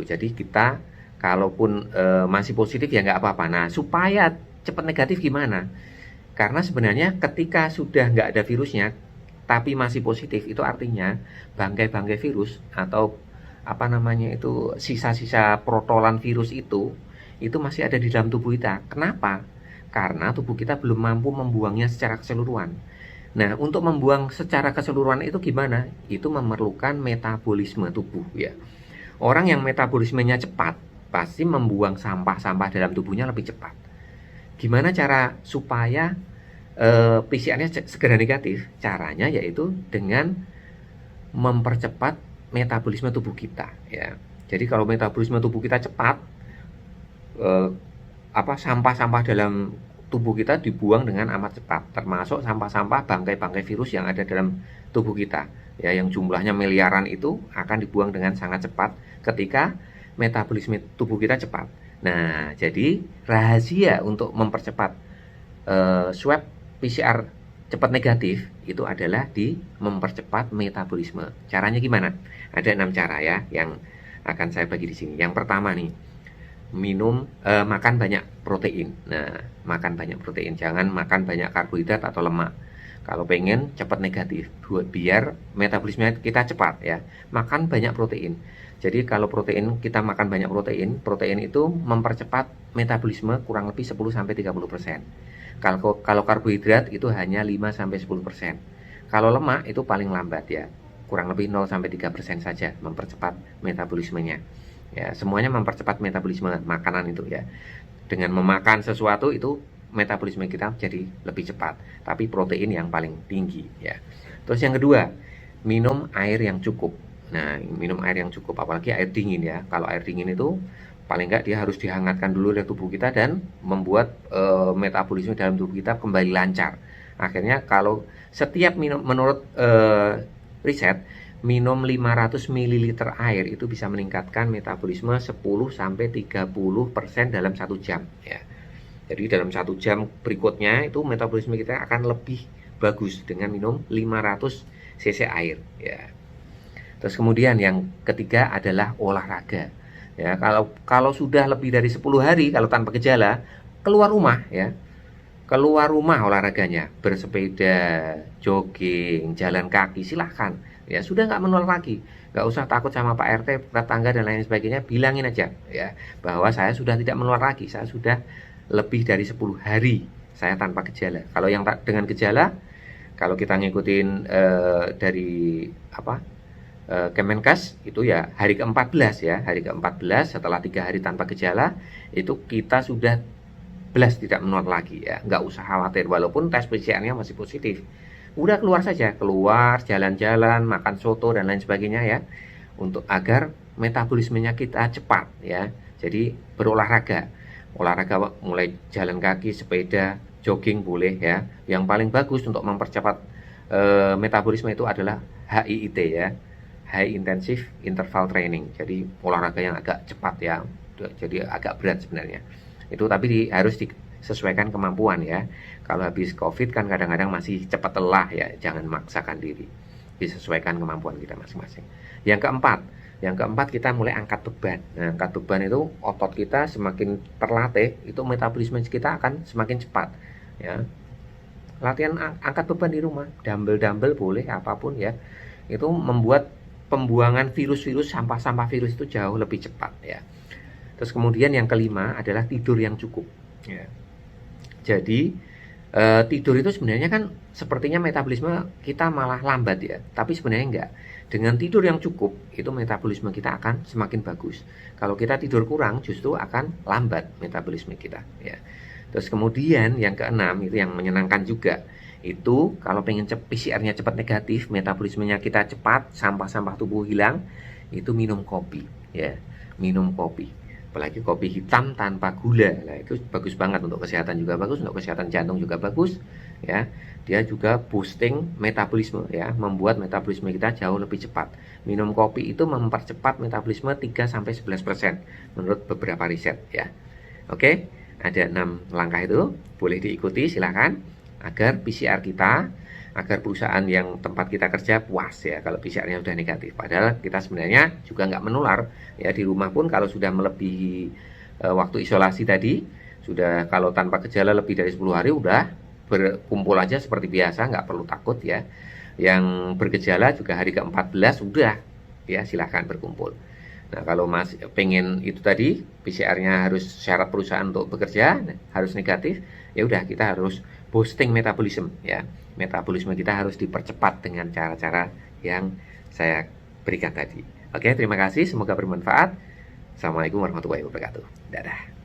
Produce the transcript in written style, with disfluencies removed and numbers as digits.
gitu. Jadi kita kalaupun masih positif ya nggak apa-apa. Nah, supaya cepat negatif gimana? Karena sebenarnya ketika sudah nggak ada virusnya, tapi masih positif, itu artinya bangkai-bangkai virus atau apa namanya itu sisa-sisa protolan virus itu masih ada di dalam tubuh kita. Kenapa? Karena tubuh kita belum mampu membuangnya secara keseluruhan. Nah, untuk membuang secara keseluruhan itu gimana? Itu memerlukan metabolisme tubuh ya. Orang yang metabolismenya cepat pasti membuang sampah-sampah dalam tubuhnya lebih cepat. Gimana cara supaya PCR-nya segera negatif? Caranya yaitu dengan mempercepat metabolisme tubuh kita ya. Jadi kalau metabolisme tubuh kita cepat, eh, sampah-sampah dalam tubuh kita dibuang dengan amat cepat, termasuk sampah-sampah bangkai-bangkai virus yang ada dalam tubuh kita ya, yang jumlahnya miliaran itu akan dibuang dengan sangat cepat ketika metabolisme tubuh kita cepat. Nah, jadi rahasia untuk mempercepat swab PCR cepat negatif itu adalah di mempercepat metabolisme. Caranya gimana? Ada 6 cara ya yang akan saya bagi di sini. Yang pertama nih, makan banyak protein. Nah, makan banyak protein, jangan makan banyak karbohidrat atau lemak. Kalau pengen cepat negatif, biar metabolisme kita cepat ya, makan banyak protein. Jadi kalau protein kita makan banyak protein itu mempercepat metabolisme kurang lebih 10-30%. Kalau karbohidrat itu hanya 5-10%. Kalau lemak itu paling lambat ya, kurang lebih 0-3% saja mempercepat metabolismenya. Ya, semuanya mempercepat metabolisme makanan itu ya. Dengan memakan sesuatu itu metabolisme kita jadi lebih cepat, tapi protein yang paling tinggi ya. Terus yang kedua, minum air yang cukup. Nah, minum air yang cukup, apalagi air dingin ya. Kalau air dingin itu paling enggak dia harus dihangatkan dulu oleh tubuh kita dan membuat metabolisme dalam tubuh kita kembali lancar. Akhirnya kalau setiap minum, menurut riset, minum 500 ml air itu bisa meningkatkan metabolisme 10-30% dalam 1 jam ya. Jadi dalam 1 jam berikutnya itu metabolisme kita akan lebih bagus dengan minum 500 cc air ya. Terus kemudian yang ketiga adalah olahraga. Ya, kalau sudah lebih dari 10 hari kalau tanpa gejala, keluar rumah ya. Keluar rumah olahraganya, bersepeda, jogging, jalan kaki, silahkan. Ya, sudah nggak menular lagi. Nggak usah takut sama Pak RT, tetangga dan lain sebagainya, bilangin aja ya bahwa saya sudah tidak menular lagi, saya sudah lebih dari 10 hari saya tanpa gejala. Kalau yang dengan gejala, kalau kita ngikutin dari Kemenkes itu ya hari ke-14 ya, hari ke-14 setelah 3 hari tanpa gejala itu kita sudah belas tidak menular lagi ya, nggak usah khawatir walaupun tes PCR-nya masih positif. Udah keluar saja, keluar jalan-jalan, makan soto dan lain sebagainya ya, untuk agar metabolismenya kita cepat ya. Jadi berolahraga, olahraga mulai jalan kaki, sepeda, jogging boleh ya. Yang paling bagus untuk mempercepat metabolisme itu adalah HIIT ya, High Intensive Interval Training. Jadi olahraga yang agak cepat ya, jadi agak berat sebenarnya. Itu tapi harus disesuaikan kemampuan ya. Kalau habis COVID kan kadang-kadang masih cepat lelah ya, jangan maksakan diri. Disesuaikan kemampuan kita masing-masing. Yang keempat kita mulai angkat beban. Nah, angkat beban itu otot kita semakin terlatih, itu metabolisme kita akan semakin cepat ya. Latihan angkat beban di rumah, dumbbell boleh, apapun ya. Itu membuat pembuangan virus-virus, sampah-sampah virus itu jauh lebih cepat ya. Terus kemudian yang kelima adalah tidur yang cukup ya. Jadi tidur itu sebenarnya kan sepertinya metabolisme kita malah lambat ya, tapi sebenarnya enggak. Dengan tidur yang cukup itu metabolisme kita akan semakin bagus. Kalau kita tidur kurang justru akan lambat metabolisme kita ya. Terus kemudian yang keenam itu yang menyenangkan juga, itu kalau pengen PCR-nya cepat negatif, metabolismenya kita cepat, sampah-sampah tubuh hilang, itu minum kopi ya. Minum kopi, apalagi kopi hitam tanpa gula. Nah, itu bagus banget, untuk kesehatan juga bagus, untuk kesehatan jantung juga bagus ya. Dia juga boosting metabolisme ya, membuat metabolisme kita jauh lebih cepat. Minum kopi itu mempercepat metabolisme 3-11% menurut beberapa riset ya. Oke, ada 6 langkah itu, boleh diikuti silahkan, agar PCR kita agar perusahaan yang tempat kita kerja puas ya kalau PCR-nya sudah negatif. Padahal kita sebenarnya juga nggak menular ya, di rumah pun kalau sudah melebihi waktu isolasi tadi, sudah kalau tanpa gejala lebih dari 10 hari udah berkumpul aja seperti biasa, nggak perlu takut ya. Yang bergejala juga hari ke-14 udah ya silahkan berkumpul. Nah, kalau Mas pengen itu tadi PCR-nya harus syarat perusahaan untuk bekerja harus negatif, ya udah kita harus boosting metabolisme ya. Metabolisme kita harus dipercepat dengan cara-cara yang saya berikan tadi. Oke, terima kasih, semoga bermanfaat. Assalamualaikum warahmatullahi wabarakatuh. Dadah.